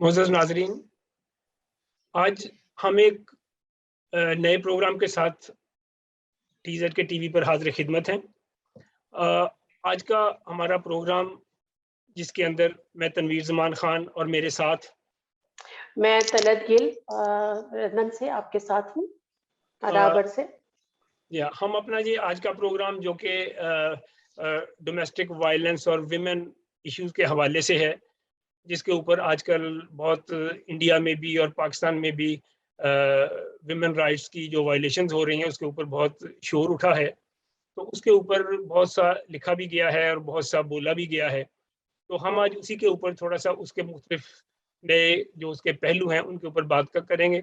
मोअज़्ज़ज़ नाज़रीन, आज हम एक नए प्रोग्राम के साथ टीज़ेड के टीवी पर हाज़िर खिदमत हैं। आज का हमारा प्रोग्राम जिसके अंदर मैं तनवीर ज़मान ख़ान और मेरे साथ मैं तलत गिल लंदन से आपके साथ हूँ, अराबर से। या हम अपना ये आज का प्रोग्राम जो कि डोमेस्टिक वायलेंस और विमेन इश्यूज़ के हवाले से है, जिसके ऊपर आजकल बहुत इंडिया में भी और पाकिस्तान में भी विमेन राइट्स की जो वायलेशंस हो रही हैं उसके ऊपर बहुत शोर उठा है। तो उसके ऊपर बहुत सा लिखा भी गया है और बहुत सा बोला भी गया है। तो हम आज उसी के ऊपर थोड़ा-सा उसके मुख्तलिफ नए जो उसके पहलू हैं उनके ऊपर बात करेंगे।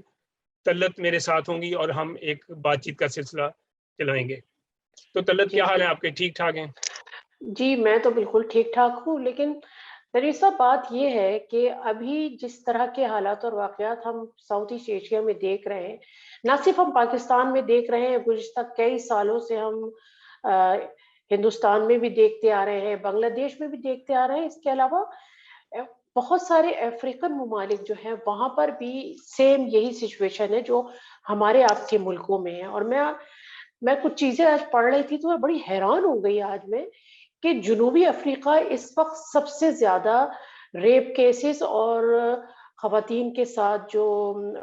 तलत मेरे साथ होंगी और हम एक बातचीत का सिलसिला चलाएँगे। तो तलत क्या जी, हाल है आपके? ठीक-ठाक हैं? जी, मैं तो बिल्कुल ठीक-ठाक हूँ, लेकिन दरअसल बात ये है कि अभी जिस तरह के हालात और वाक़यात हम साउथ ईस्ट एशिया में देख रहे हैं, ना सिर्फ़ हम पाकिस्तान में देख रहे हैं, गुज़िश्ता कई सालों से हम अ, हिंदुस्तान में भी देखते आ रहे हैं, बांग्लादेश में भी देखते आ रहे हैं। इसके अलावा अ, बहुत सारे अफ्रीकन ममालिक जो हैं, वहाँ पर भी सेम यही सिचुएशन है जो हमारे आपके मुल्कों में है। और मैं कुछ चीज़ें आज पढ़ रही थी तो मैं बड़ी हैरान हो गई आज मैं कि जनूबी अफ्रीका इस वक़्त सबसे ज़्यादा रेप केसेस और ख़वातीन के साथ जो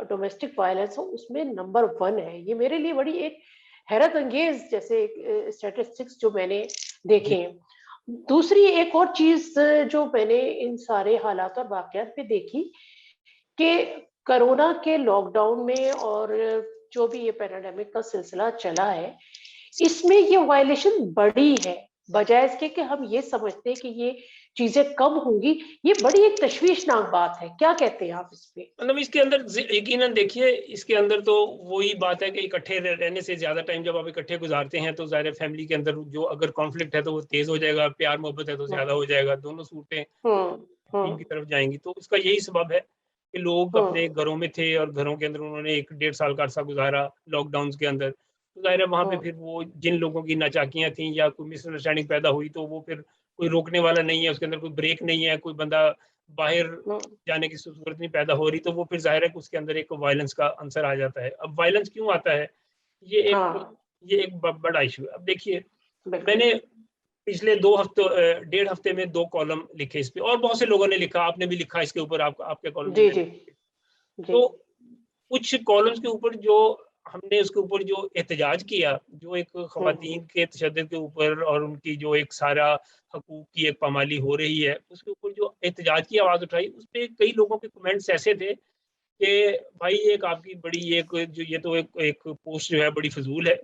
डोमेस्टिक वायलेंस हो उसमें नंबर 1 है। ये मेरे लिए बड़ी एक हैरत अंगेज़ जैसे स्टैटिस्टिक्स जो मैंने देखे जी। हैं। दूसरी एक और चीज़ जो मैंने इन सारे हालात और वाक़यात में देखी कि कोरोना के लॉकडाउन में और जो भी ये पैंडेमिक का सिलसिला चला है, इसमें ये वायलेशन बढ़ी है, बजाय इसके कि हम ये समझते हैं कि ये चीज़ें कम होंगी, ये बड़ी एक तशवीशनाक बात है। क्या कहते हैं आप इस पे? मतलब इसके अंदर यकीनन देखिए, इसके अंदर तो वही बात है कि इकट्ठे रहने से ज़्यादा टाइम जब आप इकट्ठे गुज़ारते हैं, तो ज़ाहिर है फैमिली के अंदर जो अगर कॉन्फ्लिक्ट है, तो वो तेज़ हो जाएगा, प्यार मोहब्बत है तो हुँ, ज़्यादा हो जाएगा, दोनों सूरतें हुँ, टीम की हुँ, तरफ जाएँगी। तो इसका यही सबब है कि लोग हुँ, अपने घरों में थे और घरों के अंदर उन्होंने 1 डेढ़ साल का अरसा गुज़ारा लॉकडाउन्स के अंदर। तो ज़ाहिर है वहाँ पे हुँ, फिर वो जिन लोगों की नाचाकियाँ थीं या कोई मिसअंडरस्टैंडिंग पैदा हुई, तो वो फिर कोई रोकने वाला नहीं है, उसके अंदर कोई ब्रेक नहीं है, कोई बंदा बाहर हुँ, जाने की ज़रूरत नहीं पैदा हो रही, तो वो फिर ज़ाहिर है कि उसके अंदर एक वायलेंस का अंसर आ जाता है। अब वायलेंस क्यों आता है? ये एक हाँ, ये एक ब बड़ा इश्यू है। अब देखिए, बिल्कुल। मैंने पिछले 2 हफ्तों डेढ़ हफ्ते में 2 कॉलम लिखे इस पे और बहुत से लोगों ने लिखा, आपने भी लिखा इसके ऊपर, आपके कॉलम भी जी, मैंने जी, लिखे। जी। तो कुछ कॉलम्स के ऊपर जो हमने उसके ऊपर जो एहतजाज किया, जो एक हुँ, ख़वातीन के तशद्दुद के ऊपर और उनकी जो एक सारा हकूक़ की एक पामाली हो रही है, उसके ऊपर जो एहतजाज की आवाज़ उठाई, उसपे कई लोगों के कमेंट्स ऐसे थे कि भाई एक आपकी बड़ी एक जो ये तो एक एक पोस्ट जो है बड़ी फ़िज़ूल है।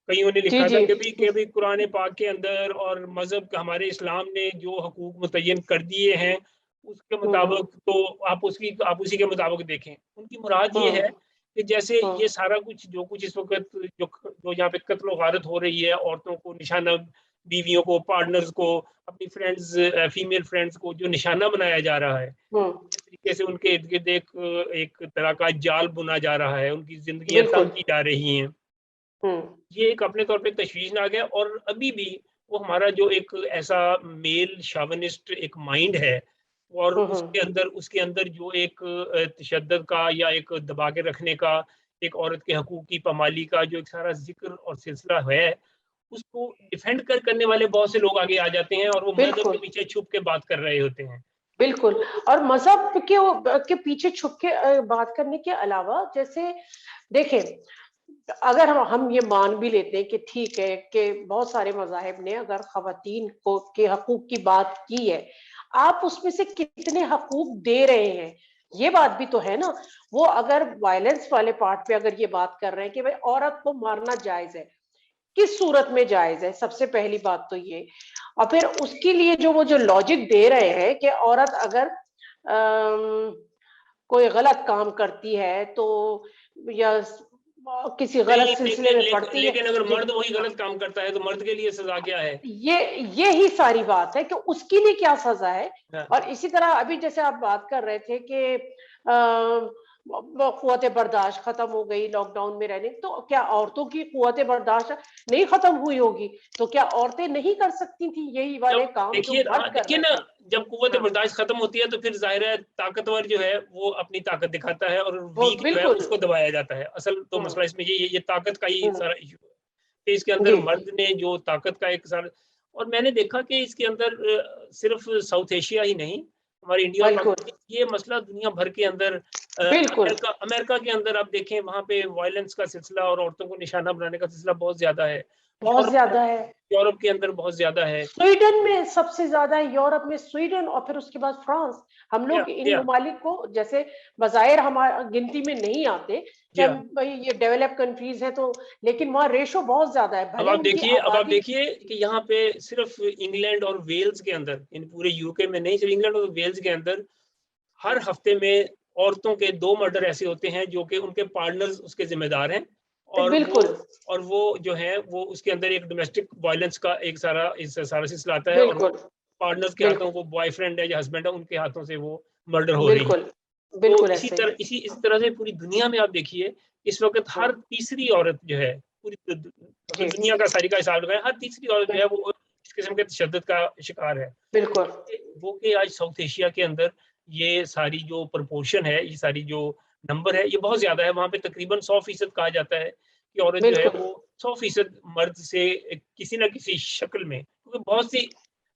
कइयों ने जी, लिखा था जी। कि भई कुरान पाक के अंदर और मज़हब हमारे इस्लाम ने जो हकूक़ मुतय्यन कर दिए हैं, उसके हुँ, हुँ, मुताबिक तो आप उसी के मुताबिक देखें। उनकी मुराद ये है हुँ, कि जैसे हुँ, ये सारा कुछ जो कुछ इस वक़्त जो यहाँ पे कत्ल वारत हो रही है, औरतों को निशाना, बीवियों को, पार्टनर्स को, अपनी फ्रेंड्स फीमेल फ्रेंड्स को जो निशाना बनाया जा रहा है, हुँ, जिस तरीके से उनके इर्द-गिर्द एक तरह का जाल बुना जा रहा है, उनकी ज़िंदगियाँ तंग बिल्कुल। की जा रही हैं। हुँ, ये एक अपने तौर पे तशवीशनाक है और अभी भी वो हमारा जो एक ऐसा मेल शॉविनिस्ट एक माइंड है और हुँ, उसके हुँ, अंदर उसके अंदर जो एक तशद्दुद का या एक दबा के रखने का, एक औरत के हकूक़ की पामाली का जो एक सारा ज़िक्र और सिलसिला है, उसको डिफेंड करने वाले बहुत से लोग आगे आ जाते हैं और वो मज़हब के बिल्कुल। पीछे छुप के बात कर रहे होते हैं। बिल्कुल। तो और मज़हब के पीछे छुप के बात करने के अलावा जैसे देखें, अगर हम ये मान भी लेते हैं कि ठीक है कि बहुत सारे मज़ाहिब ने अगर ख़वातीन को के हक़ूक़ की बात की है, आप उसमें से कितने हक़ूक़ दे रहे हैं, ये बात भी तो है ना। वो अगर वायलेंस वाले पार्ट पे अगर ये बात कर रहे हैं कि भाई औरत को मारना जायज़ है, किस सूरत में जायज़ है? सबसे पहली बात तो ये। और फिर उसके लिए जो लॉजिक दे रहे हैं कि औरत अगर कोई गलत काम करती है तो या किसी गलत नहीं, सिलसिले में पड़ती है लेकिन अगर ले, मर्द वही हाँ, गलत काम करता है, तो मर्द के लिए सज़ा क्या है? ये ही सारी बात है कि उसके लिए क्या सजा है। हाँ, और इसी तरह अभी जैसे आप बात कर रहे थे कि कुव्वत बर्दाश्त खत्म हो गई लॉकडाउन में रहने, तो क्या औरतों की कुव्वत बर्दाश्त नहीं खत्म हुई होगी? तो क्या औरतें नहीं कर सकती थी यही वाले जब काम जो देखिए, हाँ मर्द कर देखिए रहे ना, थे? जब कुव्वत हाँ, बर्दाश्त खत्म होती है तो फिर जाहिर है ताकतवर जो है वो अपनी ताकत दिखाता है और वो वीक जो है बिल्कुल। उसको दबाया जाता है। असल तो हुँ, मसला इसमें ये ताकत का ही हुँ, सारा इशू है कि इसके अंदर जी, मर्द ने जो ताकत का एक सारा। और मैंने देखा कि इसके अंदर सिर्फ साउथ एशिया ही नहीं, हमारे इंडिया और बिल्कुल, पाकिस्तान, ये मसला दुनिया भर के अंदर बिल्कुल, अमेरिका अमेरिका के अंदर आप देखें, वहाँ पे वायलेंस का सिलसिला और औरतों को निशाना बनाने का सिलसिला बहुत ज्यादा है। बहुत यूरोप ज़्यादा है। यूरोप के अंदर बहुत ज्यादा है। स्वीडन में सबसे ज़्यादा है, यूरोप में स्वीडन और फिर उसके बाद फ्रांस। हम या लोग इन या ममालिक को जैसे बज़ाहिर हमारा गिनती में नहीं आते कि या हम भई ये डेवलप कंट्रीज़ हैं तो, लेकिन वहाँ रेशो बहुत ज़्यादा है, भले उनकी अब आप आबादी। देखिए कि यहाँ पे सिर्फ इंग्लैंड और वेल्स के अंदर, इन पूरे यूके में नहीं, सिर्फ इंग्लैंड और वेल्स के अंदर हर हफ्ते में औरतों के 2 मर्डर ऐसे होते हैं जो कि उनके पार्टनर्स उसके ज़िम्मेदार हैं। और वो बिल्कुल, और वो जो है वो उसके अंदर एक डोमेस्टिक वायलेंस का एक सारा सिलसिला आता है, और वो बिल्कुल, पार्टनर्स के हाथों, बिल्कुल, वो बॉयफ्रेंड है या हस्बैंड है, उनके हाथों से वो मर्डर हो रही है। बिल्कुल, तो बिल्कुल ऐसे ही है। इसी तरह से पूरी दुनिया में आप देखिए, इस वक़्त हाँ, हर तीसरी औरत जो है, पूरी अगर जी, दुनिया का सारी का हिसाब लगाएँ, हर तीसरी औरत जो बिल है वो इस किस्म के तशद्दुद का शिकार है। बिल्कुल, वो कि आज साउथ एशिया के अंदर ये सारी जो प्रोपोर्शन है, ये सारी जो नंबर है, ये बहुत ज़्यादा है। वहाँ पे तकरीबन 100% कहा जाता है कि औरत जो है बिल्कुल। वो 100% मर्द से किसी न किसी शक्ल में, क्योंकि बहुत सी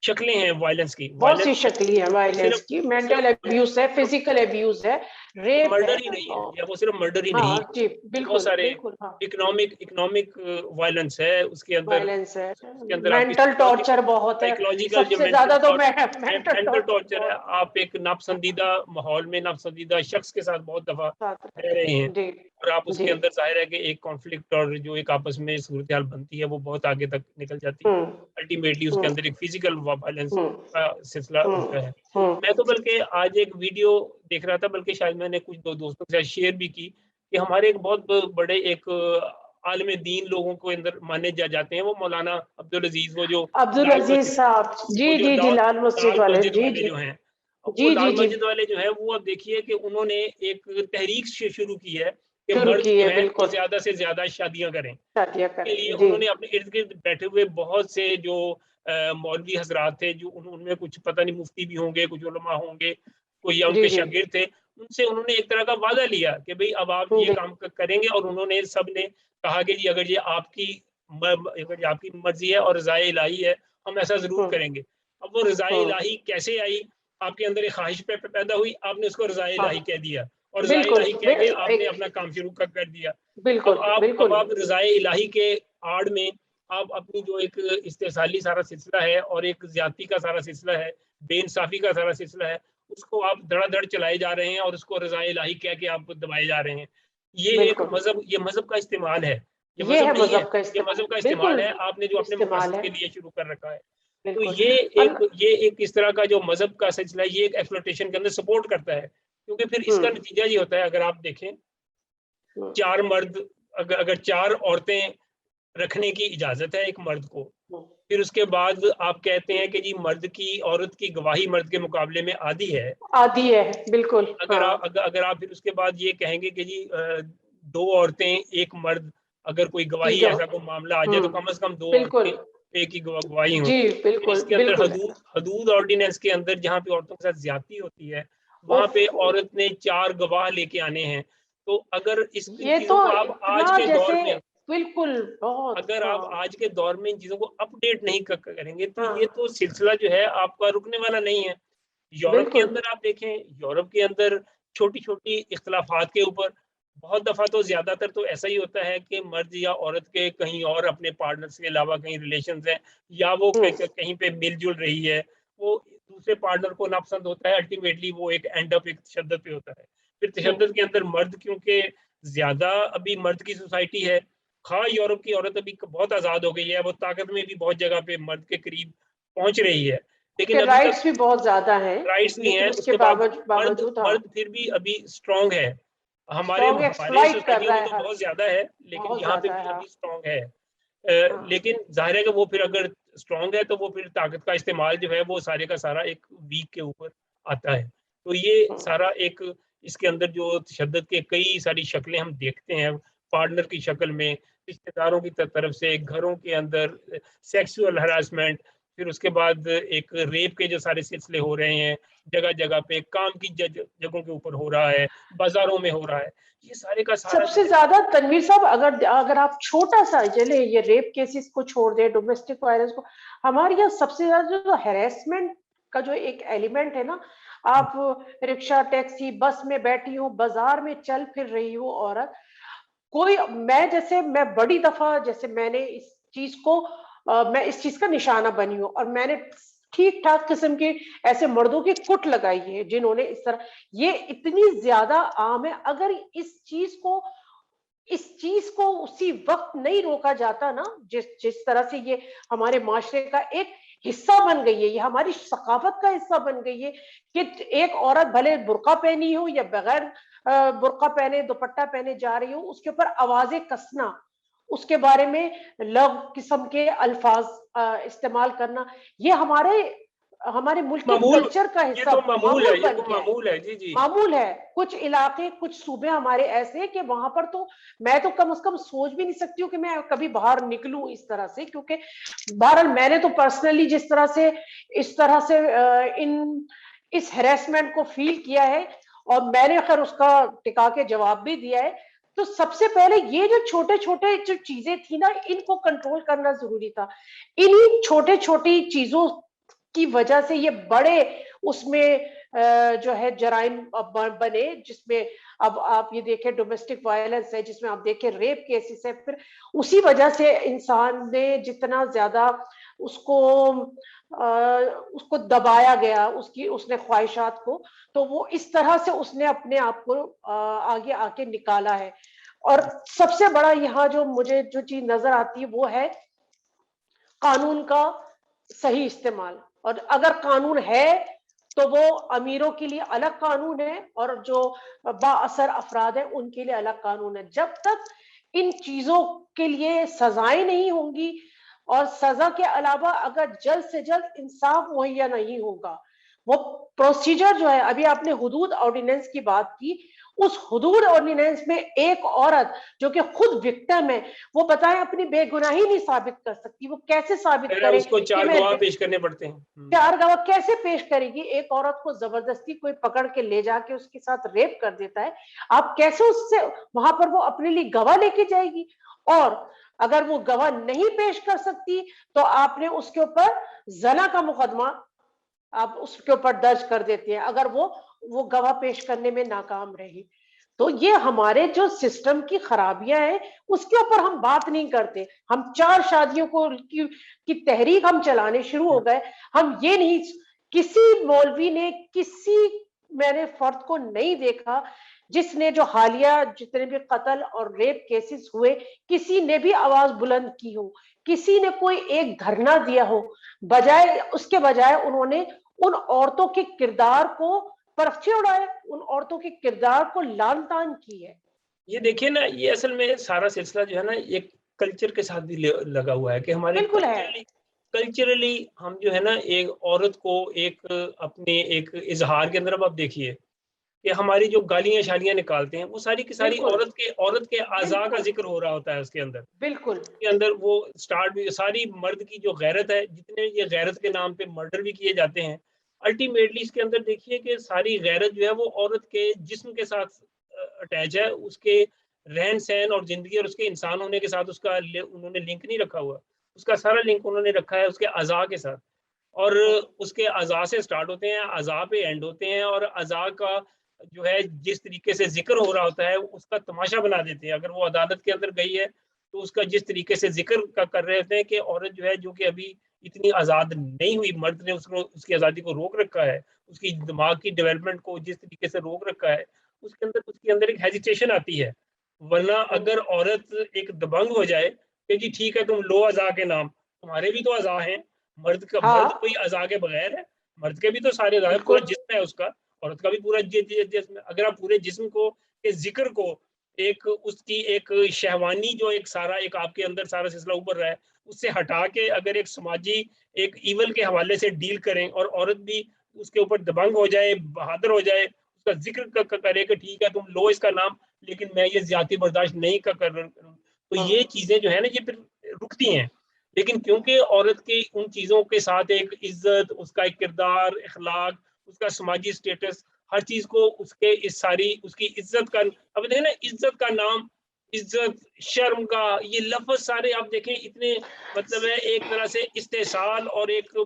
शक्लें हैं वायलेंस की। बहुत वायलेंस सी शक्लें हैं वायलेंस सिर्फ़ की, मेंटल सिर्फ़ अब्यूज़ है, फिज़िकल अब्यूज़ है, रेप है मर्डर ही नहीं है, और या वो सिर्फ मर्डर ही नहीं हाँ है, जी, बहुत बिल्कुल, सारे बिल्कुल, हाँ, इकोनॉमिक वायलेंस है, वायलेंस है, उसके अंदर आपकी मेंटल टॉर्चर बहुत है, साइकोलॉजिकल जो सबसे ज़्यादा तो मैं मेंटल मेंटल टॉर्चर टॉर्चर है। बहुत आप एक नापसंदीदा माहौल में नापसंदीदा शख्स के साथ बहुत दफ़ा साथ रह रहे हैं, रहे। जी, और आप जी, उसके अंदर ज़ाहिर है कि एक कॉन्फ्लिक्ट और जो एक आपस में सूरत-हाल बनती है, वो बहुत आगे तक निकल जाती है। हुँ, अल्टीमेटली उसके हुँ, अंदर एक फिज़िकल वायलेंस हुँ, का सिलसिला हुँ, होता है। हुँ, मैं तो बल्कि आज एक वीडियो देख रहा था, बल्कि शायद मैंने कुछ 2 दोस्तों के साथ शेयर भी की, कि हमारे एक बहुत बड़े एक आलिम दीन लोगों को अंदर माने जाते हैं, वो मौलाना अब्दुल अज़ीज़, वो जो अब्दुल लाल अज़ीज़ मस्जिद साहब, जी, वो जो जी, जी, लौ लाल मस्जिद लाल वाले, मस्जिद जी, वाले जी, जो हैं, अब वो जी, जी, लाल जी, मस्जिद वाले जो हैं, वो अब देखिए कि उन्होंने एक तहरीक शुरू की है कि शुरू मर्द की जो है, हैं वो बिल्कुल, ज़्यादा से ज़्यादा शादियाँ करें। शादियाँ के लिए करें, जी, उन्होंने अपने इर्द-गिर्द बैठे हुए बहुत से जो मौलवी हज़रात थे, जो उनमें कुछ पता नहीं मुफ्ती भी होंगे, कुछ उलमा होंगे, कोई या जी, उनके जी, शागिर्द थे, उनसे उन्होंने एक तरह का वादा लिया कि भई अब आप ये जी, काम करेंगे, और उन्होंने सबने कहा कि जी अगर ये आपकी अगर ये आपकी मर्ज़ी है और रज़ाए इलाही है, हम ऐसा ज़रूर हुँ, करेंगे। अब वो रज़ाए हुँ, इलाही कैसे आई? आपके अंदर एक ख़्वाहिश पैदा हुई, आपने उसको रज़ाए हाँ, इलाही कह दिया, और रज़ाए बिल्कुल, इलाही कह के आपने एक अपना काम शुरू कर दिया। बिल्कुल, अब बिल्कुल, आप रज़ाए इलाही के आड़ में आप अपनी जो एक इस्तेसाली सारा सिलसिला है, और एक ज़्यादती का सारा सिलसिला है, बेइंसाफ़ी का सारा सिलसिला है, उसको आप धड़ाधड़ चलाए जा रहे हैं, और उसको रज़ाए इलाही कह के आप दबाए जा रहे हैं। बिल्कुल। ये मज़हब का इस्तेमाल है, ये ये मज़हब है नहीं है, मज़हब का ये इस्तेमाल, मज़हब का इस्तेमाल बिल्कुल है, आपने जो अपने इस्तेमाल मक़ासद है, के लिए शुरू कर रखा है। तो बिल्कुल। ये एक इस तरह का जो मज़हब का सिलसिला है, ये एक एक्सप्लॉयटेशन के अंदर सपोर्ट करता है, क्योंकि फिर हुँ, इसका नतीजा ये होता है, अगर आप देखें, हुँ, 4 मर्द, अगर 4 औरतें रखने की इजाज़त है एक मर्द को, हुँ। फिर उसके बाद आप कहते हैं कि जी औरत की गवाही मर्द के मुकाबले में आधी है। आदी है, बिल्कुल, हाँ, अगर आप फिर उसके बाद ये कहेंगे कि जी 2 औरतें, 1 मर्द, अगर कोई की गवाही गव ऐसा कोई मामला आ जाए, हुँ, तो कम से कम 2 औरतें, बिल्कुल। 1 की गवाही हो। जी, फिर बिल्कुल, इसके अंदर बिल्कुल। हदूद ऑर्डिनेंस के अंदर जहाँ पे औरतों के साथ ज़्यादती होती है, वहाँ उफ़! पे औरत ने 4 गवाह लेके आने हैं। तो अगर इन ये चीज़ों तो को आप आज इतना के दौर जैसे में, बिल्कुल, बहुत अगर आप हाँ, आज के दौर में इन चीज़ों को अपडेट नहीं करेंगे, तो हाँ, ये तो सिलसिला जो है आपका रुकने वाला नहीं है। यूरोप के बिल्कुल। अंदर आप देखें, यूरोप के अंदर छोटी-छोटी इख्तिलाफ़ात के ऊपर बहुत दफ़ा तो ज़्यादातर तो ऐसा ही होता है कि मर्द या औरत के कहीं और अपने पार्टनर्स के अलावा कहीं रिलेशंस हैं, या वो हुँ, कहीं पे मिल-जुल रही है, वो दूसरे पार्टनर को नापसंद होता है, अल्टीमेटली वो एक एंड अप एक तशद्दुद पे होता है। फिर हुँ, तशद्दुद के अंदर मर्द, क्योंकि ज़्यादा अभी मर्द की सोसाइटी है, ख़ास यूरोप की औरत अभी बहुत आज़ाद हो गई है, वो ताकत में भी बहुत जगह पे मर्द के करीब पहुँच रही है। लेकिन उसके अभी तक राइट्स भी बहुत ज़्यादा हैं, राइट्स भी लेकिन हैं, उसके उसके बाद मर्द बावजूद हाँ, मर्द फिर भी अभी स्ट्रॉन्ग है। स्ट्रॉन्ग हमारे एक्सप्लॉइट कर सोसाइटियों रहा में है तो हर बहुत ज़्यादा है, लेकिन बहुत यहाँ पे ज़्यादा है, भी हाँ, अभी स्ट्रॉन्ग है। हाँ, लेकिन ज़ाहिर है कि वो फिर अगर स्ट्रॉन्ग है, तो वो फिर ताकत का इस्तेमाल जो है वो सारे का सारा एक वीक के ऊपर आता है। तो ये हुँ, सारा एक इसके अंदर जो तशद्दुद के कई सारी शक्लें हम देखते हैं, पार्टनर की शक्ल में, रिश्तेदारों की तरफ से, घरों के अंदर सेक्सुअल हरासमेंट, फिर उसके बाद एक रेप के जो सारे सिलसिले हो रहे हैं, जगह जगह पे काम की जगहों के ऊपर हो रहा है, बाजारों में हो रहा है, ये सारे का सारा सबसे ज्यादा तनवीर साहब, अगर अगर आप छोटा सा चले ये रेप केसेस को छोड़ दे, डोमेस्टिक वायलेंस को, हमारे यहाँ सबसे ज्यादा जो हैरेसमेंट का जो एक एलिमेंट है ना, आप रिक्शा, टैक्सी, बस में बैठी हूँ, बाजार में चल फिर रही हूँ औरत, कोई मैं बड़ी दफा जैसे मैंने इस चीज को मैं इस चीज का निशाना बनी हूँ, और मैंने ठीक ठाक किस्म के ऐसे मर्दों की कुट लगाई है जिन्होंने इस तरह, ये इतनी ज्यादा आम है। अगर इस चीज को उसी वक्त नहीं रोका जाता ना, जिस जिस तरह से ये हमारे माशरे का एक हिस्सा बन गई है, ये हमारी सकाफत का हिस्सा बन गई है कि एक औरत भले बुर्का पहनी हो या बगैर बुर्का पहने, दुपट्टा पहने जा रही हो, उसके ऊपर आवाजें कसना, उसके बारे में लव किस्म के अल्फाज इस्तेमाल करना, ये हमारे मुल्क के मामूल, कल्चर का ये हिस्सा तो मामूल है, मामूल ये बन तो गया है। मामूल है। जी जी, मामूल है। कुछ इलाके, कुछ सूबे हमारे ऐसे हैं कि वहां पर तो मैं तो कम से कम सोच भी नहीं सकती हूँ कि मैं कभी बाहर निकलूं इस तरह से, क्योंकि बहरहाल मैंने तो पर्सनली जिस तरह से इस तरह से इस हैरेसमेंट को फील किया है, और मैंने खैर उसका टिका के जवाब भी दिया है। तो सबसे पहले ये जो छोटे छोटे जो चीजें थी ना, इनको कंट्रोल करना जरूरी था। इन्हीं छोटे छोटी चीजों की वजह से ये बड़े उसमें जो है जराइम बने, जिसमें अब आप ये देखें डोमेस्टिक वायलेंस है, जिसमें आप देखें रेप केसेस है, फिर उसी वजह से इंसान ने जितना ज्यादा उसको उसको दबाया गया, उसने ख्वाहिशात को, तो वो इस तरह से उसने अपने आप को आगे आके निकाला है। और सबसे बड़ा यहाँ जो मुझे जो चीज नजर आती है वो है कानून का सही इस्तेमाल। और अगर कानून है तो वो अमीरों के लिए अलग कानून है, और जो बाअसर अफराद है उनके लिए अलग कानून है। जब तक इन चीजों के लिए सजाएं नहीं होंगी, और सजा के अलावा अगर जल्द से जल्द इंसाफ मुहैया नहीं होगा, वो प्रोसीजर जो है, अभी आपने हुदूद ऑर्डिनेंस की बात की, उस हुदूद ऑर्डिनेंस में एक औरत जो कि खुद विक्टिम है, वो बताएं अपनी बेगुनाही नहीं साबित कर सकती, वो कैसे साबित करे उसको कि 4 मैं, गवाह पेश करने पड़ते हैं। 4 गवाह कैसे पेश करेगी? एक औरत को जबरदस्ती कोई पकड़ के ले जाके उसके साथ रेप कर देता है, आप कैसे उससे वहां पर वो अपने लिए गवाह लेके जाएगी? और अगर वो गवाह नहीं पेश कर सकती तो आपने उसके ऊपर जना का मुकदमा आप उसके ऊपर दर्ज कर देते हैं, अगर वो गवाह पेश करने में नाकाम रही। तो ये हमारे जो सिस्टम की खराबियां हैं उसके ऊपर हम बात नहीं करते। हम 4 शादियों की तहरीक हम चलाने शुरू हो गए। हम ये नहीं, किसी मौलवी ने मैंने फर्द को नहीं देखा जिसने जो हालिया जितने भी कत्ल और रेप केसेस हुए, किसी ने भी आवाज बुलंद की हो, किसी ने कोई एक धरना दिया हो, बजाय उन्होंने उन औरतों के किरदार को पर्चे उड़ाए, उन औरतों के किरदार को लान तान की है। ये देखिए ना, ये असल में सारा सिलसिला जो है ना, ये कल्चर के साथ भी लगा हुआ है कि हमारे बिल्कुल है। कल्चरली हम जो है ना, एक औरत को एक अपने एक इजहार के अंदर, अब आप देखिए कि हमारी जो गालियां शालियां निकालते हैं, वो सारी की सारी बिल्कुल औरत के आज़ा का बिल्कुल जिक्र हो रहा होता है उसके अंदर। बिल्कुल के अंदर वो स्टार्ट भी सारी मर्द की जो गैरत है, जितने ये गैरत के नाम पे मर्डर भी किए जाते हैं, अल्टीमेटली इसके अंदर देखिए कि सारी गैरत जो है वो औरत के जिस्म के साथ अटैच है, उसके रहन सहन और जिंदगी और उसके इंसान होने के साथ उसका उन्होंने लिंक नहीं रखा हुआ। उसका सारा लिंक उन्होंने रखा है उसके अज़ा के साथ, और उसके अज़ा से स्टार्ट होते हैं, अज़ा पे एंड होते हैं, और अज़ा का जो है जिस तरीके से जिक्र हो रहा होता है उसका तमाशा बना देते हैं। अगर वो अदालत के अंदर गई है तो उसका जिस तरीके से जिक्र कर रहे होते हैं कि औरत जो है, जो कि अभी इतनी आज़ाद नहीं हुई, मर्द ने उसको उसकी आज़ादी को रोक रखा है, उसकी दिमाग की डेवलपमेंट को जिस तरीके से रोक रखा है, उसके अंदर एक हेजिटेशन आती है। वरना अगर औरत एक दबंग हो जाए कि जी ठीक है, तुम लो अज़ा के नाम, तुम्हारे भी तो अज़ा हैं, मर्द हाँ कोई अज़ा के बगैर है? मर्द के भी तो सारे अज़ा हैं, पूरा बिल्कुल जिस्म है उसका, औरत का भी पूरा जिस्म। अगर आप पूरे जिस्म को के जिक्र को एक उसकी एक शहवानी जो एक सारा एक आपके अंदर सारा सिलसिला उभर रहा है, उससे हटा के अगर एक समाजी एक ईवल के हवाले से डील करें और औरत भी उसके ऊपर दबंग हो जाए, बहादुर हो जाए, उसका जिक्र करे कि ठीक है तुम लो इसका नाम, लेकिन मैं ये ज्यादती बर्दाश्त नहीं कर, तो ये चीजें जो है ना ये फिर रुकती हैं। लेकिन क्योंकि औरत की उन चीजों के साथ एक इज्जत, उसका एक किरदार, अखलाक, उसका समाजी स्टेटस, हर चीज को उसके इस सारी उसकी इज्जत का, अब देखें ना इज्जत का नाम, इज्जत, शर्म का ये लफ्ज सारे आप देखें इतने मतलब है एक तरह से इस्तेसाल और एक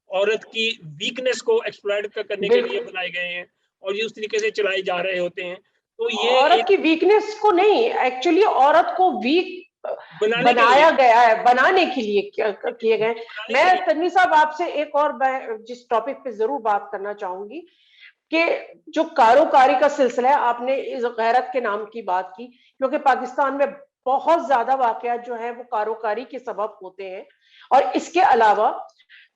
औरत की वीकनेस को एक्सप्लॉइट करने के लिए बिल्कुल, बनाए गए हैं, और ये उस तरीके से चलाए जा रहे होते हैं। तो ये औरत एक की वीकनेस को नहीं, एक्चुअली औरत को वीक बनाने के लिए, बनाया गया है, बनाने के लिए किए गए। बनाने के मैं लिए। तन्वी साहब आपसे एक और जिस टॉपिक पे जरूर बात करना चाहूंगी कि जो कारोकारी का सिलसिला है, आपने इस गैरत के नाम की बात की, क्योंकि पाकिस्तान में बहुत ज्यादा वाकयात जो है वो कारोकारी के सबब होते हैं। और इसके अलावा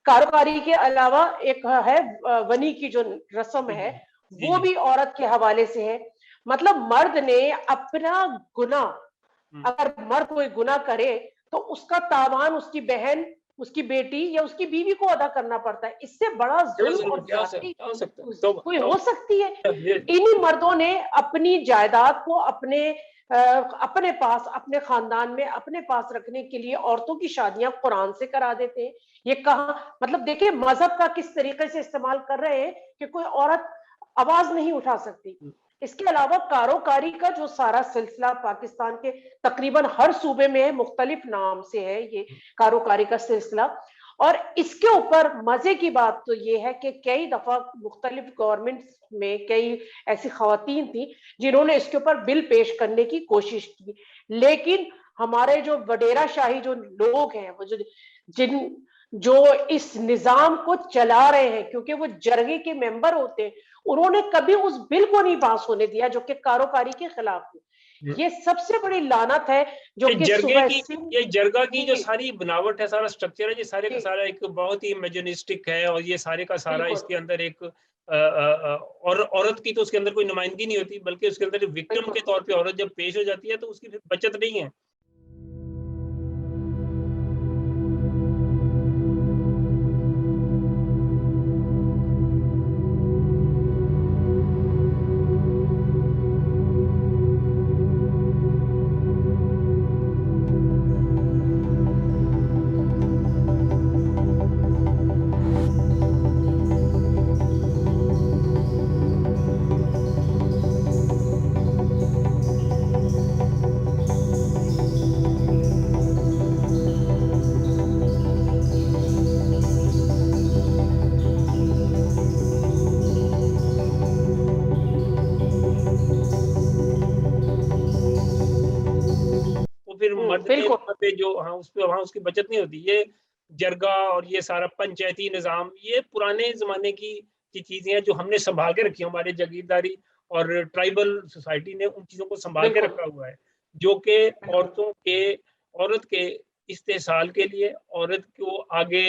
कारोकारी के अलावा एक है वनी की जो रस्म जी है, जी वो जी। भी औरत के हवाले से है। मतलब मर्द ने अपना गुनाह, हम्म, अगर मर्द कोई गुनाह करे तो उसका तावान उसकी बहन, उसकी बेटी या उसकी बीवी को अदा करना पड़ता है। इससे बड़ा बड़ा जुल्म जुल्म और ज्यादती क्या हो सकता है तो कोई हो सकती है? ये इन्हीं मर्दों ने अपनी जायदाद को अपने पास, अपने खानदान में अपने पास रखने के लिए औरतों की शादियां कुरान से करा देते हैं। ये कहा, मतलब देखिए मजहब का किस तरीके से इस्तेमाल कर रहे हैं कि कोई औरत आवाज नहीं उठा सकती। इसके अलावा कारोकारी का जो सारा सिलसिला पाकिस्तान के तकरीबन हर सूबे में है, मुख्तलिफ नाम से है ये कारोकारी का सिलसिला। और इसके ऊपर मजे की बात तो ये है कि कई दफा मुख्तलिफ गवर्नमेंट में कई ऐसी खवातीन थी जिन्होंने इसके ऊपर बिल पेश करने की कोशिश की, लेकिन हमारे जो वडेरा शाही जो लोग हैं, वो जो इस निजाम को चला रहे हैं, क्योंकि वो जरगे के मेंबर होते हैं, उन्होंने कभी उस बिल को नहीं पास होने दिया जो कि कारोकारी के खिलाफ है। ये सबसे बड़ी लानत है जो ये कि जरगे सुबह की, सिंह ये जरगा की जो जी सारी बनावट है, सारा स्ट्रक्चर है, ये सारे का जी सारा एक बहुत ही इमेजिनिस्टिक है, और ये सारे का सारा बिल्कुल इसके अंदर एक और औरत की तो उसके अंदर कोई नुमाइंदगी नहीं होती, बल्कि उसके अंदर विक्टिम बिल्कुल। के तौर पे औरत जब पेश हो जाती है तो उसकी फिर बचत नहीं है। तो फिर मर्द के बिल्कुल। वहां पे जो, हाँ उस पे वहां उसकी बचत नहीं होती। ये जरगा और ये सारा पंचायती निजाम, ये पुराने जमाने की चीजें हैं जो हमने संभाल के रखी है, हमारे जागीरदारी और ट्राइबल सोसाइटी ने उन चीजों को संभाल के बिल्कुल रखा हुआ है, जो कि बिल्कुल। औरत के इस्तेसाल के लिए, औरत को आगे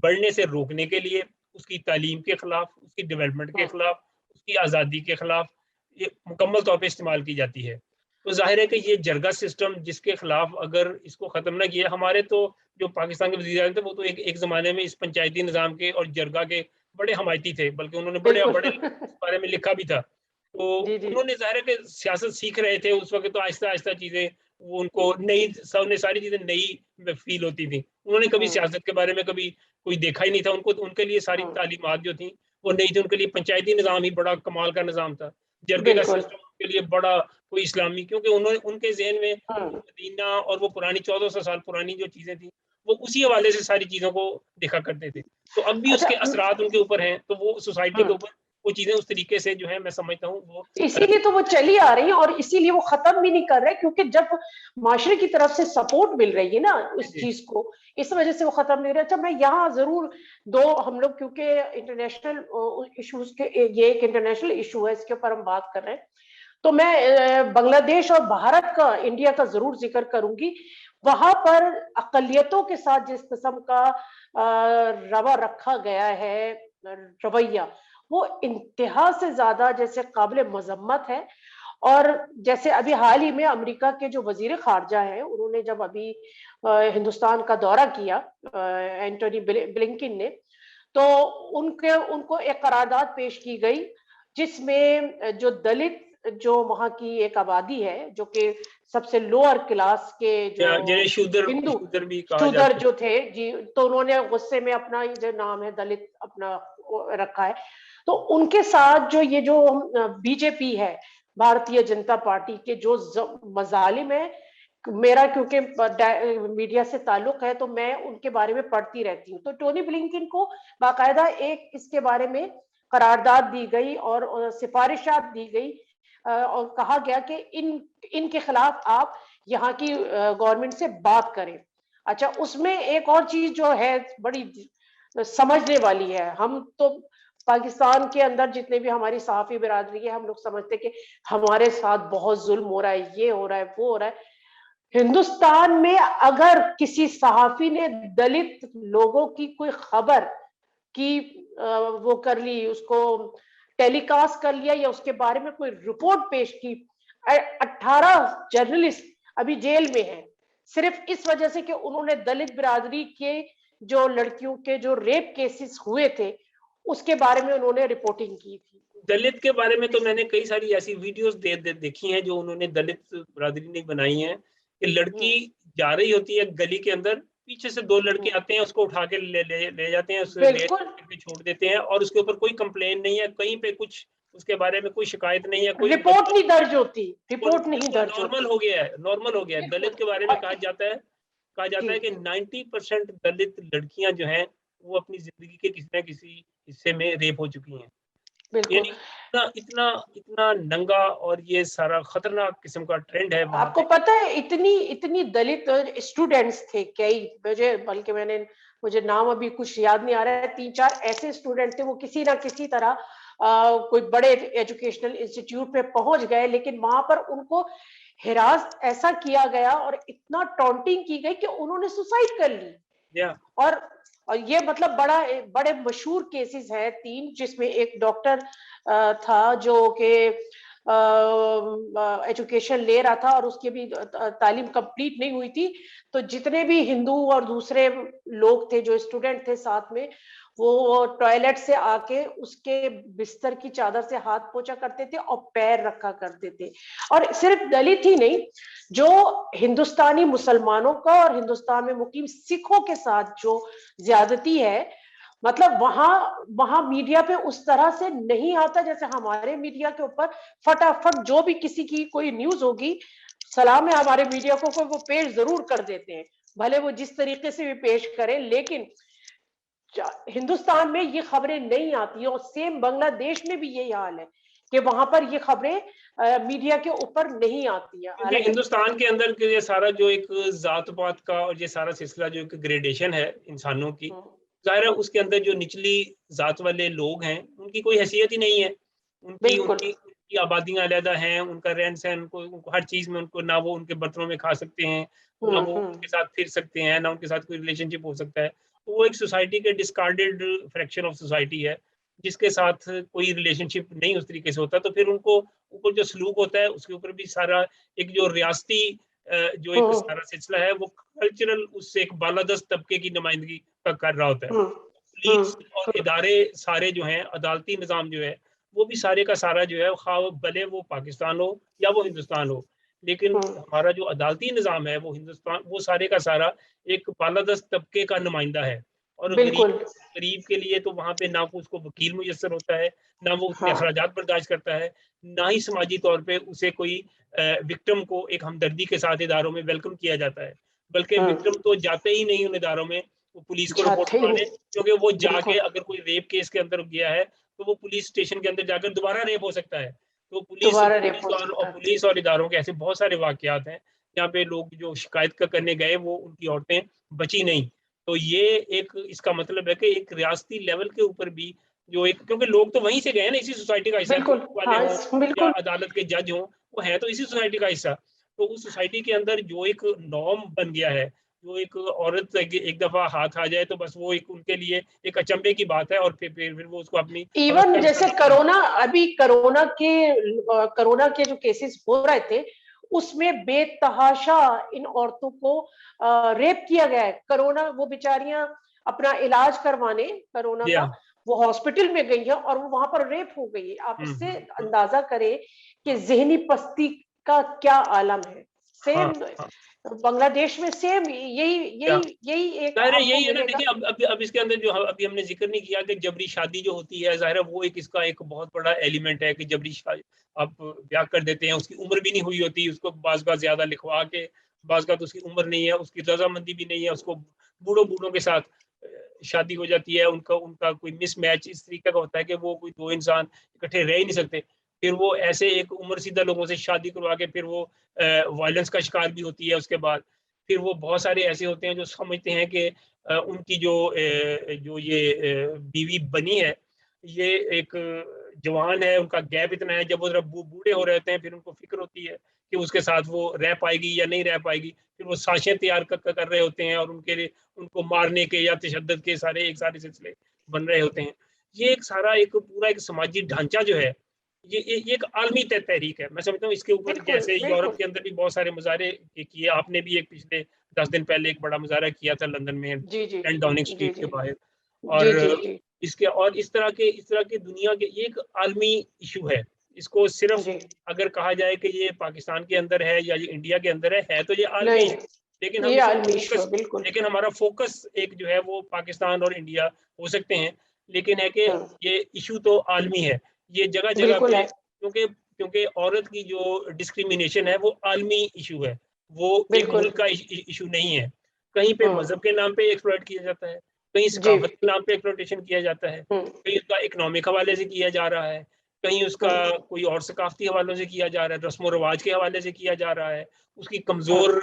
बढ़ने से रोकने के लिए, उसकी तालीम के खिलाफ, उसकी डेवलपमेंट के हम्म, खिलाफ, उसकी आज़ादी के खिलाफ ये मुकम्मल तौर पे इस्तेमाल की जाती है। तो जाहिर है कि ये जरगा सिस्टम जिसके खिलाफ अगर इसको खत्म ना किया, हमारे तो जो पाकिस्तान के वज़ीर आज़म थे वो तो एक ज़माने में इस पंचायती निज़ाम के और जरगा के बड़े हमायती थे, बल्कि उन्होंने बड़े बिल्कुल बड़े इस बारे में लिखा भी था। तो जी जी उन्होंने ज़ाहिर है कि सियासत सीख रहे थे उस वक़्त, तो आहिस्ता-आहिस्ता चीज़ें वो उनको नई, सबने सारी चीज़ें नई फ़ील होती थी। उन्होंने कभी हम्म सियासत के बारे में कभी कोई देखा ही नहीं था, उनको उनके लिए सारी हम्म तालीमात जो थी वो नई थी, उनके लिए पंचायती निज़ाम ही बड़ा कमाल का निज़ाम था। जरगे का बिल्कुल। सिस्टम उनके लिए बड़ा कोई इस्लामी, क्योंकि उन्होंने उनके ज़हन में वो हम्म मदीना और वो पुरानी 1400 साल पुरानी जो चीज़ें थी, वो उसी हवाले से सारी चीज़ों को देखा करते थे। तो अब भी अच्छा। उसके असरात उनके ऊपर हैं, तो वो सोसाइटी के हम्म ऊपर वो चीज़ें उस तरीके से जो है मैं समझता हूँ वो इसीलिए तो वो चली आ रही है और इसीलिए वो खत्म भी नहीं कर रहे, क्योंकि जब माशरे की तरफ से सपोर्ट मिल रही है ना जी, उस जी। चीज को, इस वजह से वो खत्म नहीं हो रहा। अच्छा, मैं यहाँ जरूर दो, हम लोग क्योंकि इंटरनेशनल इश्यूज के, ये एक इंटरनेशनल इशू है, इसके ऊपर हम बात कर रहे हैं, तो मैं बांग्लादेश और भारत का, इंडिया का जरूर जिक्र करूंगी। वहां पर अकलियतों के साथ जिस किस्म का रवा रखा गया है, रवैया, वो इंतहा से ज्यादा जैसे काबिल मजम्मत है। और जैसे अभी हाल ही में अमेरिका के जो वजीर खारजा हैं, उन्होंने जब अभी हिंदुस्तान का दौरा किया, एंटोनी ब्लिंकिन ने, तो उनके उनको एक करारदाद पेश की गई जिसमें जो दलित जो वहाँ की एक आबादी है, जो कि सबसे लोअर क्लास के जो जिन्हें शूद्र हिंदू शूद्र भी कहा शूदर जाता है। जो थे जी, तो उन्होंने गुस्से में अपना ये जो नाम है दलित अपना रखा है। तो उनके साथ जो ये जो बीजेपी है, भारतीय जनता पार्टी के जो मजालिम है, मेरा क्योंकि मीडिया से ताल्लुक है तो मैं उनके बारे में पढ़ती रहती हूँ। तो टोनी ब्लिंकन को बाकायदा एक इसके बारे में करारदाद दी गई और सिफारिशात दी गई और कहा गया कि इनके खिलाफ आप यहाँ की गवर्नमेंट से बात करें। अच्छा, उसमें एक और चीज जो है बड़ी समझने वाली है, हम तो पाकिस्तान के अंदर जितने भी हमारी सहाफी बिरादरी है, हम लोग समझते कि हमारे साथ बहुत जुल्म हो रहा है, ये हो रहा है, वो हो रहा है। हिंदुस्तान में अगर किसी सहाफी ने दलित लोगों की कोई खबर की वो कर ली, उसको टेलीकास्ट कर लिया या उसके बारे में कोई रिपोर्ट पेश की, 18 जर्नलिस्ट अभी जेल में हैं सिर्फ इस वजह से कि उन्होंने दलित बिरादरी के जो लड़कियों के जो रेप केसेस हुए थे उसके बारे में उन्होंने रिपोर्टिंग की थी। दलित के बारे में तो मैंने कई सारी ऐसी वीडियोस देखी हैं जो उन्होंने दलित बिरादरी ने बनाई हैं कि लड़की जा रही होती है गली के अंदर, पीछे से 2 लड़के आते हैं, उसको उठा के ले जाते हैं, उसे ले बिल्कुल के छोड़ देते हैं और उसके ऊपर कोई कंप्लेन नहीं है, कहीं पे कुछ उसके बारे में कोई शिकायत नहीं है, कोई रिपोर्ट नहीं दर्ज होती, रिपोर्ट नहीं बिल्कुल दर्ज नॉर्मल होती। हो गया है, नॉर्मल हो गया है। बिल्कुल दलित के बारे में और कहा जाता जी है कि 90% दलित लड़कियां जो हैं वो अपनी जिंदगी के किसी न किसी हिस्से में रेप हो चुकी हैं। बिल्कुल। यानी इतना इतना इतना नंगा और ये सारा खतरनाक किस्म का ट्रेंड है वहां आपको पे। पता है इतनी इतनी दलित स्टूडेंट्स थे कई, मुझे बल्कि मुझे नाम अभी कुछ याद नहीं आ रहा है, 3-4 ऐसे स्टूडेंट थे वो किसी ना किसी तरह कोई बड़े एजुकेशनल इंस्टीट्यूट पे पहुंच गए, लेकिन वहां पर उनको हिरास ऐसा किया गया और इतना टॉन्टिंग की गई कि उन्होंने सुसाइड कर ली। या और और ये मतलब बड़े मशहूर केसेस हैं 3, जिसमें एक डॉक्टर था जो कि एजुकेशन ले रहा था और उसकी भी तालीम कंप्लीट नहीं हुई थी। तो जितने भी हिंदू और दूसरे लोग थे जो स्टूडेंट थे साथ में, वो टॉयलेट से आके उसके बिस्तर की चादर से हाथ पोंछा करते थे और पैर रखा करते थे। और सिर्फ दलित ही नहीं, जो हिंदुस्तानी मुसलमानों का और हिंदुस्तान में मुकीम सिखों के साथ जो ज्यादती है, मतलब वहां वहां मीडिया पे उस तरह से नहीं आता जैसे हमारे मीडिया के ऊपर फटाफट जो भी किसी की कोई न्यूज होगी, सलाम है हमारे मीडिया को वो पेश जरूर कर देते हैं, भले वो जिस तरीके से भी पेश करें। लेकिन हिंदुस्तान में ये खबरें नहीं आती और सेम बांग्लादेश में भी यही हाल है कि वहां पर ये खबरें मीडिया के ऊपर नहीं आती है। क्योंकि हिंदुस्तान के अंदर के ये सारा जो एक जात पात का और ये सारा सिलसिला जो एक ग्रेडेशन है इंसानों की, जाहिर है उसके अंदर जो निचली जात वाले लोग हैं उनकी कोई हैसियत ही नहीं है। उनकी बिल्कुल। उनकी उनकी आबादियां अलहदा हैं, उनका रहन सहन, उनको हर चीज में उनको ना वो उनके बर्तनों में खा सकते हैं, ना वो हम्म। उनके साथ फिर सकते हैं, ना उनके साथ कोई रिलेशनशिप हो सकता है। तो वो एक सोसाइटी के डिस्कार्डेड फ्रैक्शन ऑफ सोसाइटी है जिसके साथ कोई रिलेशनशिप नहीं उस तरीके से होता। तो फिर उनको ऊपर जो सलूक होता है उसके ऊपर भी सारा एक जो रियासती जो एक हम्म। सारा सिलसिला है वो कल्चरल उससे एक बालादस्त तबके की नुमाइंदगी का कर रहा होता है। हम्म। पुलिस और इदारे सारे जो हैं, अदालती निज़ाम जो है, वो भी सारे का सारा जो है, ख़्वाह भले वो पाकिस्तान हो या वो हिंदुस्तान हो, लेकिन हम्म। हमारा जो अदालती निज़ाम है, वो हिंदुस्तान वो सारे का सारा एक बालादस्त तबके का नुमाइंदा है। और बिल्कुल। गरीब के लिए तो वहाँ पे ना को उसको वकील मुयस्सर होता है, ना वो उतने हाँ। अखराजात बर्दाश्त करता है, ना ही समाजी तौर पे उसे कोई विक्टिम को एक हमदर्दी के साथ इदारों में वेलकम किया जाता है। बल्कि विक्टिम तो जाते ही नहीं उन इदारों में, वो पुलिस को रिपोर्ट जाते ही कराने, नहीं। क्योंकि वो जाके बिल्कुल। अगर कोई रेप केस के अंदर गया है, तो वो पुलिस स्टेशन के अंदर जाकर दोबारा रेप हो सकता है। तो दोबारा रेप हो सकता है। पुलिस और इदारों के ऐसे बहुत सारे वाक़यात हैं, जहाँ पे लोग जो शिकायत करने गए, वो उनकी औरतें बची नहीं। तो ये एक इसका मतलब है कि एक रियासती लेवल के ऊपर भी जो एक, क्योंकि लोग तो वहीं से गए हैं ना, इसी सोसाइटी का हिस्सा है, बिल्कुल। पुलिस वाले हाँ, हों या बिल्कुल। अदालत के जज हों, वो हैं तो इसी सोसाइटी का हिस्सा। तो उस सोसाइटी के अंदर जो एक नॉर्म बन गया है, जो एक औरत एक दफ़ा हाथ आ जाए तो बस वो एक उनके लिए एक अचंभे की बात है, और फिर वो उसको अपनी इवन कर्म जैसे समझते हैं। कोरोना के जो केसेस हो रहे थे, उसमें बेतहाशा इन औरतों को रेप किया गया है। कोरोना वो बेचारियां अपना इलाज करवाने कोरोना जी का हाँ, वो हॉस्पिटल में गई है और वो वहां पर रेप हो गई है। आप इससे अंदाजा करें कि जहनी पस्ती का क्या आलम है। हाँ, सेम हाँ, बांग्लादेश में सेम यही क्या यही यही एक जाहिर है आपको यही है ना। मिलेगा। देखिए अब इसके अंदर जो अभी हमने जिक्र नहीं किया कि जबरी शादी जो होती है, जाहिर है वो एक इसका एक बहुत बड़ा एलिमेंट है कि जबरी शादी आप ब्याह कर देते हैं, उसकी उम्र भी नहीं हुई होती, उसको बाज़ का ज्यादा लिखवा के, बाज़ का तो उसकी उम्र नहीं है, उसकी रजामंदी भी नहीं है, उसको बूढ़ों बूढ़ों के साथ शादी हो जाती है, उनका उनका कोई मिसमैच इस तरीके का होता है कि वो कोई दो इंसान इकट्ठे रह ही नहीं सकते। फिर वो ऐसे एक उम्र सीधा लोगों से शादी करवा के फिर वो वायलेंस का शिकार भी होती है उसके बाद। फिर वो बहुत सारे ऐसे होते हैं जो समझते हैं कि उनकी जो ये बीवी बनी है, ये एक जवान है, उनका गैप इतना है, जब वो जरा बूढ़े हो रहे होते हैं फिर उनको फिक्र होती है कि उसके साथ वो रह पाएगी या नहीं रह पाएगी। फिर वो साजिशें तैयार कर रहे होते हैं और उनके लिए उनको मारने के या तशद्दुद के सारे एक सारे सिलसिले बन रहे होते हैं। ये एक सारा एक पूरा एक समाजी ढांचा जो है, ये एक आलमी तहरीक है। मैं समझता हूँ इसके ऊपर बिल्कुल जैसे यूरोप बिल्कुल। के अंदर भी बहुत सारे मुजाहरे किए, आपने भी एक पिछले 10 दिन पहले एक बड़ा मुजाहरा किया था लंदन में जी जी 10 डाउनिंग जी स्ट्रीट के जी बाहर। जी और जी जी इसके और इस तरह के दुनिया के ये एक आलमी इशू है। इसको सिर्फ जी। अगर कहा जाए कि ये पाकिस्तान के अंदर है या ये इंडिया के अंदर है तो ये आलमी नहीं इशू। लेकिन नहीं, हम ये इसमें आलमी इशू है फोकस बिल्कुल। लेकिन हमारा फोकस एक जो है वो पाकिस्तान और इंडिया हो सकते हैं। लेकिन है कि हम्म, ये इशू तो आलमी है। ये जगह जगह बिल्कुल पे, है। क्योंकि क्योंकि औरत की जो डिस्क्रिमिनेशन है वो आलमी इशू है, वो एक बिल्कुल। मुल्क का इशू नहीं है। कहीं पे हम्म। मजहब के नाम पे एक्सप्लॉइट किया जाता है, कहीं जी। सकाफत के नाम पे एक्सप्लॉइटेशन किया जाता है, हम्म। कहीं उसका इकोनॉमिक हवाले से किया जा रहा है, कहीं उसका हम्म। कोई और सकाफती हवालों से किया जा रहा है, रस्म रिवाज के हवाले से किया जा रहा है, उसकी हम्म। कमजोर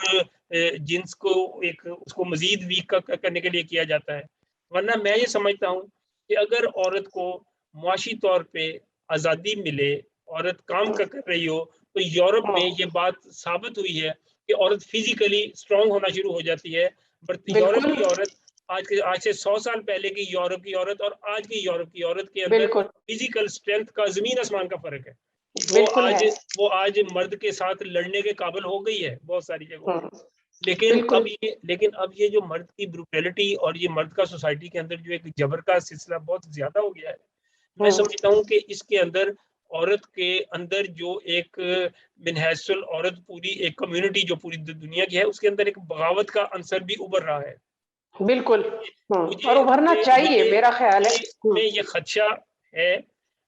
जिन्स को एक उसको मजीद वीक करने के लिए किया जाता है। वरना मैं ये समझता हूँ कि अगर औरत को मुआशी तौर पे आज़ादी मिले, औरत काम हम्म। कर रही हो, तो यूरोप में हम्म, ये बात साबित हुई है कि औरत फिजिकली स्ट्रांग होना शुरू हो जाती है। बट यूरोप बिल्कुल की औरत आज से 100 साल पहले की यूरोप की औरत और आज की यूरोप की औरत के अंदर बिल्कुल फिजिकल स्ट्रेंथ का जमीन आसमान का फर्क है। वो बिल्कुल आज है। वो आज मर्द के साथ लड़ने के काबिल हो गई है बहुत सारी जगहों पे। हम्म, लेकिन बिल्कुल। अब ये जो मर्द की ब्रुटैलिटी और ये मर्द का सोसाइटी के अंदर जो एक जबर का सिलसिला बहुत ज्यादा हो गया है। मैं हम्म, समझता हूँ कि इसके अंदर औरत के अंदर जो एक मिनहसुल औरत, पूरी एक कम्युनिटी जो पूरी दुनिया की है, उसके अंदर एक बगावत का अंसर भी उभर रहा है। बिल्कुल। मुझे और उभरना मुझे चाहिए, मुझे मेरा ख्याल है। मुझे इसमें ये खदशा है,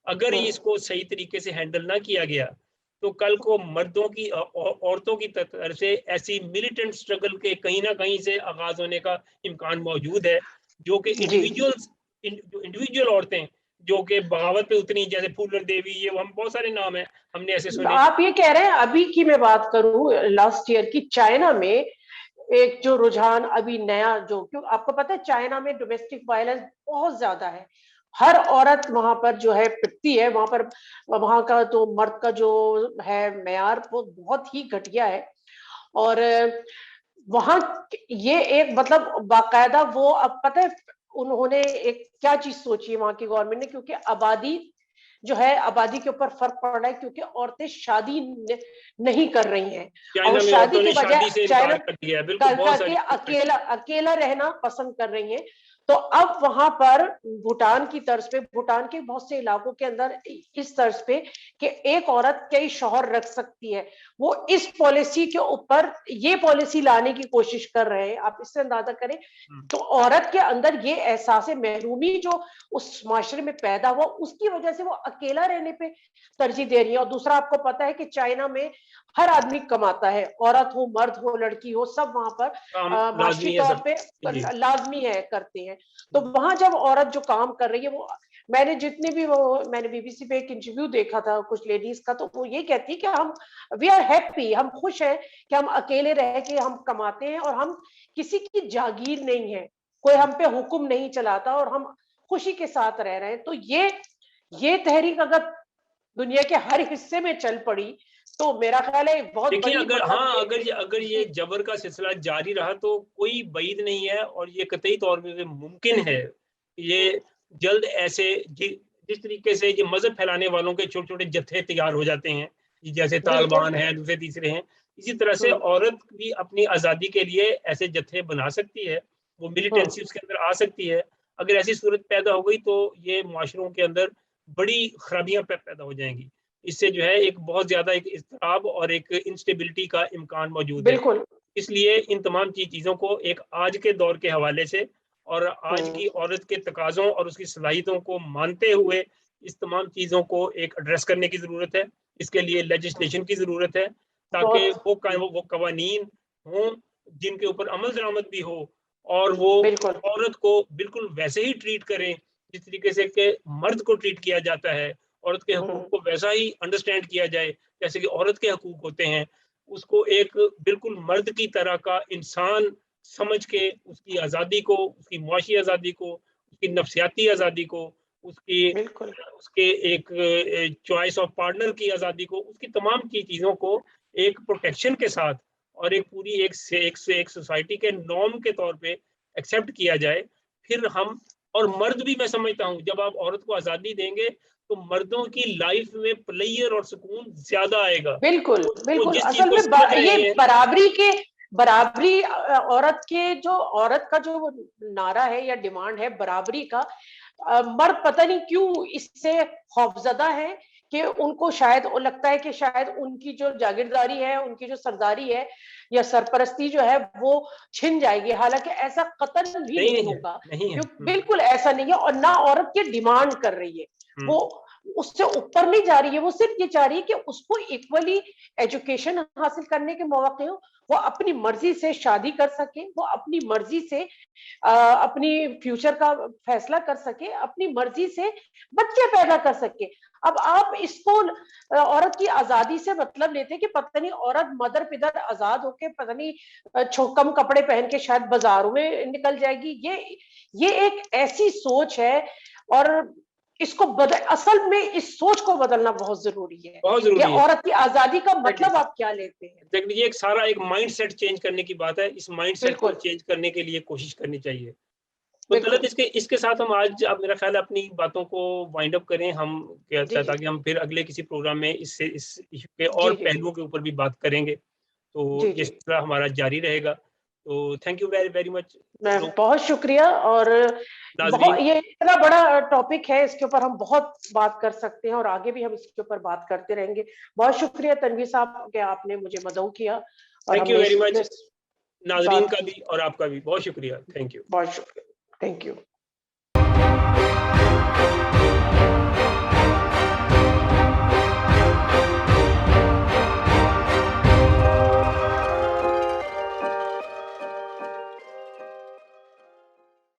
अगर हम्म, इसको सही तरीके से हैंडल ना किया गया तो कल को मर्दों की औरतों की तरफ से ऐसी मिलिटेंट स्ट्रगल के कहीं ना कहीं से आगाज होने का इम्कान मौजूद है, जो कि जी। इंडिविजुअल औरतें जो कि बगावत पे उतरी, जैसे फूलन देवी, ये हम बहुत सारे नाम है हमने ऐसे सुने। आप ये कह रहे हैं, अभी की मैं बात करूं लास्ट ईयर की, चाइना में एक जो रुझान अभी नया, जो क्यों आपको पता है चाइना में डोमेस्टिक वायलेंस बहुत ज्यादा है। हर औरत वहां पर जो है पिटती है, वहां पर वहां का तो मर्द का जो है मेयार वो बहुत ही घटिया है। और वहां ये एक मतलब बाकायदा वो, अब पता है उन्होंने एक क्या चीज सोची है वहां की गवर्नमेंट ने, क्योंकि आबादी जो है, आबादी के ऊपर फर्क पड़ रहा है, क्योंकि औरतें शादी नहीं कर रही हैं और चाइना में शादी औरतों के ने बजाय शादी से चाइना इनकार कर दिया है, बिल्कुल, कर बहुत करके सारी अकेला अकेला रहना पसंद कर रही हैं। तो अब वहां पर भूटान की तर्ज पे, भूटान के बहुत से इलाकों के अंदर इस तर्ज पे कि एक औरत कई शौहर रख सकती है, वो इस पॉलिसी के ऊपर ये पॉलिसी लाने की कोशिश कर रहे हैं। आप इससे अंदाजा करें, तो औरत के अंदर ये एहसास महरूमी जो उस माशरे में पैदा हुआ, उसकी वजह से वो अकेला रहने पे तरजीह दे रही है। और दूसरा, आपको पता है कि चाइना में हर आदमी कमाता है, औरत हो मर्द हो लड़की हो, सब वहां पर काम माशरी लाजमी है तौर सब। पे जी। लाजमी है, करते हैं। तो वहां जब औरत जो काम कर रही है, वो मैंने जितने भी वो मैंने बीबीसी पे एक इंटरव्यू देखा था कुछ लेडीज का, तो वो ये कहती है कि हम वी आर हैप्पी, हम खुश हैं कि हम अकेले रह के हम कमाते हैं और हम किसी की जागीर नहीं है, कोई हम पे हुक्म नहीं चलाता और हम खुशी के साथ रह रहे हैं। तो ये तहरीक अगर दुनिया के हर हिस्से में चल पड़ी, तो मेरा ख्याल है एक बहुत देखिए, बड़ी अगर मतलब हाँ ये अगर ये जबर का सिलसिला जारी रहा तो कोई बईद नहीं है, और ये कतई तौर पे मुमकिन है ये जल्द ऐसे जिस तरीके से ये मजहब फैलाने वालों के छोटे छोटे जत्थे तैयार हो जाते हैं, जैसे बिल्कुल। तालिबान है, दूसरे तीसरे हैं, इसी तरह से औरत भी अपनी आज़ादी के लिए ऐसे जत्थे बना सकती है, वो हम्म, मिलिटेंसी उसके अंदर आ सकती है। अगर ऐसी सूरत पैदा हो गई तो ये मुआशरों के अंदर बड़ी खराबियां पैदा हो जाएंगी। इससे जो है एक बहुत ज्यादा एक इज़्तिराब और एक इंस्टेबिलिटी का इम्कान मौजूद है। बिल्कुल। इसलिए इन तमाम चीज़ों को एक आज के दौर के हवाले से और आज हम्म। की औरत के तकाज़ों और उसकी सलाहियतों को मानते हुए इस तमाम चीज़ों को एक एड्रेस करने की ज़रूरत है। इसके लिए लेजिस्लेशन की ज़रूरत है, ताकि बहुत। वो कवानीन हों जिनके ऊपर अमल दरामद भी हो, और वो बिल्कुल। औरत को बिल्कुल वैसे ही ट्रीट करें जिस तरीके से कि मर्द को ट्रीट किया जाता है। औरत के हकूक़ हम्म। को वैसा ही अंडरस्टैंड किया जाए जैसे कि औरत के हकूक़ होते हैं। उसको एक बिल्कुल मर्द की तरह का इंसान समझ के उसकी आज़ादी को, उसकी मुआशी आज़ादी को, उसकी नफ्सियाती आज़ादी को, उसकी बिल्कुल। उसके एक चॉइस ऑफ पार्टनर की आज़ादी को, उसकी तमाम चीज़ों को एक प्रोटेक्शन के साथ और एक पूरी एक सोसाइटी के नॉर्म के तौर पे एक्सेप्ट किया जाए। फिर हम और मर्द भी, मैं समझता हूँ, जब आप औरत को आज़ादी देंगे तो मर्दों की लाइफ में प्लेयर और सुकून ज्यादा आएगा। बिल्कुल। वो बिल्कुल, जिस चीज असल को में समझ रहे ये हैं। बराबरी औरत के जो औरत का जो नारा है या डिमांड है बराबरी का, मर्द पता नहीं क्यों इससे खौफजदा है कि उनको शायद लगता है कि शायद उनकी जो जागीरदारी है, उनकी जो सरदारी है या सरपरस्ती जो है वो छिन जाएगी। हालांकि ऐसा कतई भी नहीं नहीं है, होगा, नहीं है। क्यों बिल्कुल ऐसा नहीं है। और ना औरत ये डिमांड कर रही है, हम्म, वो उससे ऊपर नहीं जा रही है, वो सिर्फ ये चाह रही है कि उसको इक्वली एजुकेशन हासिल करने के मौके हो, वो अपनी मर्जी से शादी कर सके, वो अपनी मर्जी से अपनी फ्यूचर का फैसला कर सके, अपनी मर्जी से बच्चे पैदा कर सके। अब आप इसको औरत की आजादी से मतलब लेते कि पता नहीं औरत मदर पिदर आजाद होके पता नहीं कम कपड़े पहन के शायद बाजारों में निकल जाएगी। ये एक ऐसी सोच है, और इसको असल में इस सोच को बदलना बहुत जरूरी है बहुत कि जरूरी है। औरत की आजादी का मतलब आप क्या लेते हैं। एग्जैक्टली, ये एक सारा एक माइंड सेट चेंज करने की बात है। इस माइंड सेट को बिल्कुल। चेंज करने के लिए कोशिश करनी चाहिए। तो तलत बिल्कुल। इसके इसके साथ हम आज, अब मेरा ख्याल है, अपनी बातों को वाइंड अप करें हम, क्या जी जी ताकि हम फिर अगले किसी प्रोग्राम में इस इशू के और जी जी पहलुओं के ऊपर भी बात करेंगे। तो जी ये जी। सिलसिला हमारा जारी रहेगा। तो thank you very very much मैं बहुत शुक्रिया। और बहुत, नाजरीन। ये इतना बड़ा टॉपिक है, इसके ऊपर हम बहुत बात कर सकते हैं और आगे भी हम इसके ऊपर बात करते रहेंगे। बहुत शुक्रिया तनवीर साहब कि आपने मुझे मदऊ किया और थैंक यू हमने वेरी इस मच पे नाजरीन बात का की। भी और आपका भी बहुत शुक्रिया। Thank you. बहुत शुक्रिया। Thank you.